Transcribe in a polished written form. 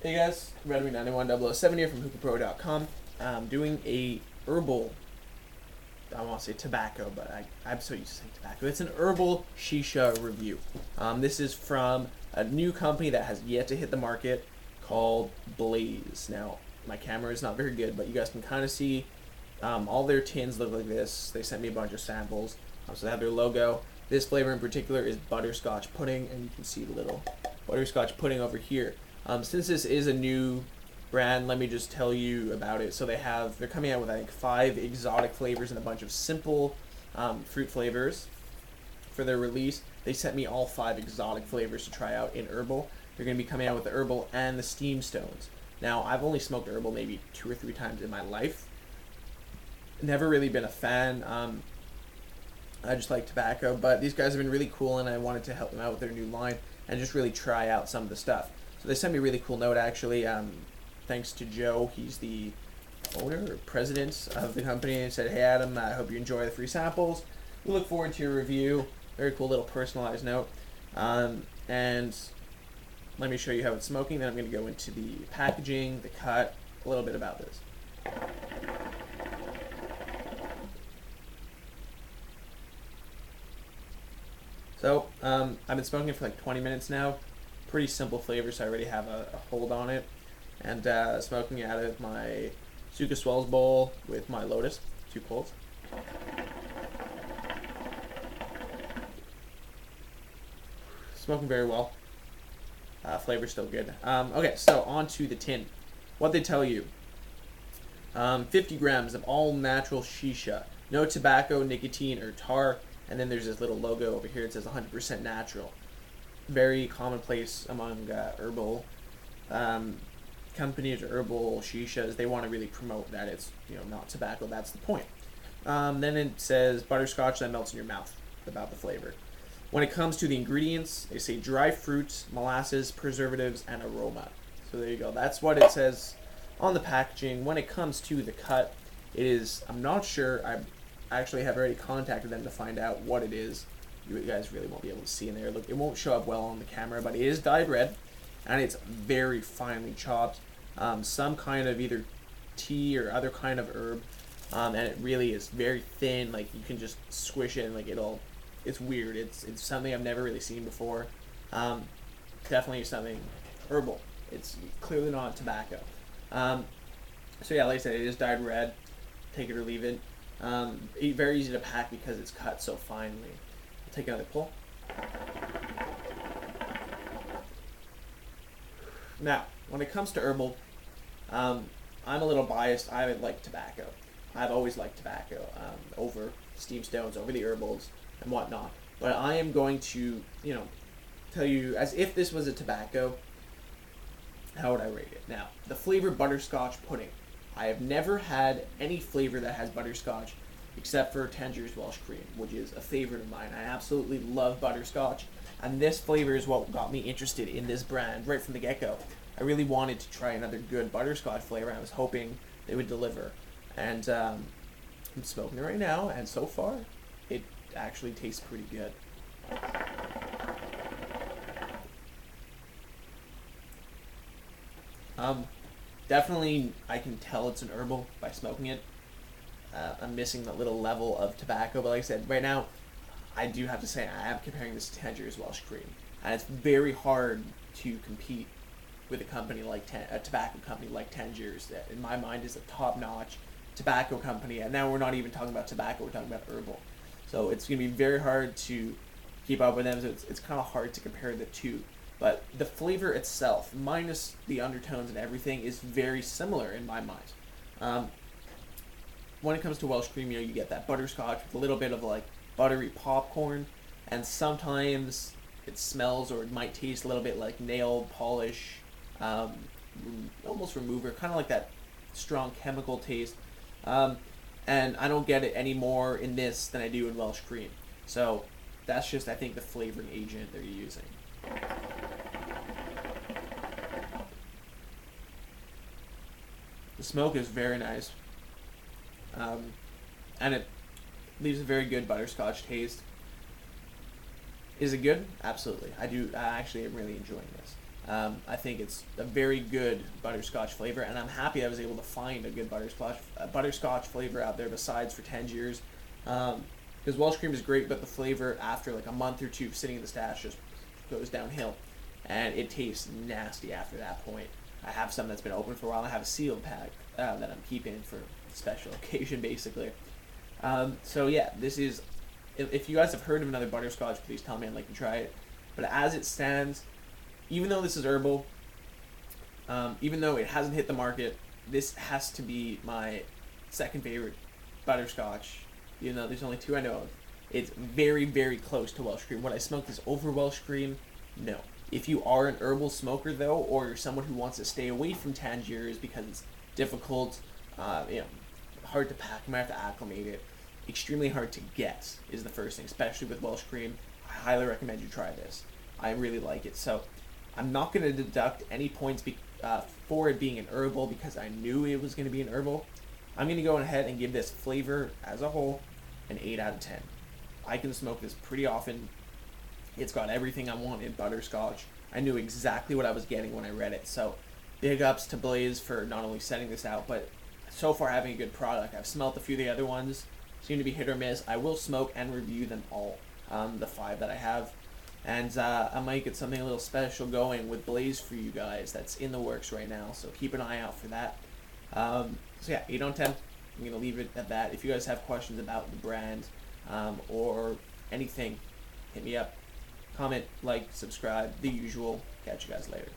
Hey guys, Redmi 91007 here from hookahpro.com. I'm doing a herbal, I want to say tobacco, but I'm so used to saying tobacco. It's an herbal shisha review. This is from a new company that has yet to hit the market called Blaze. Now, my camera is not very good, but you guys can kind of see all their tins look like this. They sent me a bunch of samples, so they have their logo. This flavor in particular is butterscotch pudding, and you can see the little butterscotch pudding over here. Since this is a new brand, let me just tell you about it. So they're coming out with, I think, 5 exotic flavors and a bunch of simple fruit flavors for their release. They sent me all 5 exotic flavors to try out in Herbal. They're going to be coming out with the Herbal and the Steam Stones. Now, I've only smoked Herbal maybe 2 or 3 times in my life. Never really been a fan. I just like tobacco, but these guys have been really cool, and I wanted to help them out with their new line and just really try out some of the stuff. So they sent me a really cool note, actually. Thanks to Joe, he's the owner or president of the company, and said, "Hey Adam, I hope you enjoy the free samples. We look forward to your review." Very cool little personalized note. And let me show you how it's smoking. Then I'm going to go into the packaging, the cut, a little bit about this. So, I've been smoking it for like 20 minutes now. Pretty simple flavor, so I already have a hold on it. And smoking it out of my Suka Swells bowl with my Lotus, 2 pulls. Smoking very well. Flavor's still good. Okay, so on to the tin. What they tell you. 50 grams of all natural shisha. No tobacco, nicotine, or tar. And then there's this little logo over here. It says 100% natural. Very commonplace among herbal companies or herbal shishas. They want to really promote that it's not tobacco. That's the point. Then it says butterscotch that melts in your mouth about the flavor. When it comes to the ingredients, they say dry fruits, molasses, preservatives, and aroma. So there you go. That's what it says on the packaging. When it comes to the cut, it is, I'm not sure. I actually have already contacted them to find out what it is. You guys really won't be able to see in there. Look, it won't show up well on the camera, but it is dyed red, and it's very finely chopped. Some kind of either tea or other kind of herb, and it really is very thin. Like you can just squish it, and like it's weird. It's something I've never really seen before. Definitely something herbal. It's clearly not tobacco. So yeah, like I said, it is dyed red. Take it or leave it. Very easy to pack because it's cut so finely. I'll take another pull. Now, when it comes to herbal, I'm a little biased. I like tobacco. I've always liked tobacco over steam stones, over the herbals and whatnot. But I am going to, tell you as if this was a tobacco, how would I rate it? Now, the flavor butterscotch pudding. I have never had any flavor that has butterscotch except for Tanger's Welsh Cream, which is a favorite of mine. I absolutely love butterscotch, and this flavor is what got me interested in this brand right from the get-go. I really wanted to try another good butterscotch flavor, and I was hoping they would deliver. And I'm smoking it right now, and so far, it actually tastes pretty good. Definitely, I can tell it's an herbal by smoking it. I'm missing the little level of tobacco, but like I said, right now, I do have to say I am comparing this to Tanger's Welsh Cream, and it's very hard to compete with a company like a tobacco company like Tanger's, that in my mind is a top-notch tobacco company. And now we're not even talking about tobacco; we're talking about herbal. So it's going to be very hard to keep up with them. So it's kind of hard to compare the two. But the flavor itself, minus the undertones and everything, is very similar in my mind. When it comes to Welsh Cream, you get that butterscotch with a little bit of like buttery popcorn, and sometimes it smells or it might taste a little bit like nail polish, almost remover, kind of like that strong chemical taste. And I don't get it any more in this than I do in Welsh Cream. So that's just, I think, the flavoring agent they're using. The smoke is very nice, and it leaves a very good butterscotch taste. Is it good? Absolutely. I actually am really enjoying this. I think it's a very good butterscotch flavor, and I'm happy I was able to find a good butterscotch flavor out there besides for Tangiers. Because Welsh cream is great, but the flavor after like a month or two sitting in the stash just goes downhill, and it tastes nasty after that point. I have some that's been open for a while. I have a sealed pack that I'm keeping for a special occasion, basically. So yeah, this is. If you guys have heard of another butterscotch, please tell me. I'd like to try it. But as it stands, even though this is herbal, even though it hasn't hit the market, this has to be my second favorite butterscotch. Even though there's only two I know of, it's very, very close to Welsh cream. Would I smoke this over Welsh cream? No. If you are an herbal smoker though, or you're someone who wants to stay away from Tangiers because it's difficult, hard to pack, you might have to acclimate it, extremely hard to get is the first thing, especially with Welsh cream. I highly recommend you try this. I really like it. So I'm not going to deduct any points for it being an herbal because I knew it was going to be an herbal. I'm going to go ahead and give this flavor as a whole an 8 out of 10. I can smoke this pretty often. It's got everything I want in butterscotch. I knew exactly what I was getting when I read it. So big ups to Blaze for not only sending this out, but so far having a good product. I've smelt a few of the other ones. Seem to be hit or miss. I will smoke and review them all, the 5 that I have. And I might get something a little special going with Blaze for you guys that's in the works right now. So keep an eye out for that. So yeah, 8 on 10. I'm going to leave it at that. If you guys have questions about the brand or anything, hit me up. Comment, like, subscribe, the usual. Catch you guys later.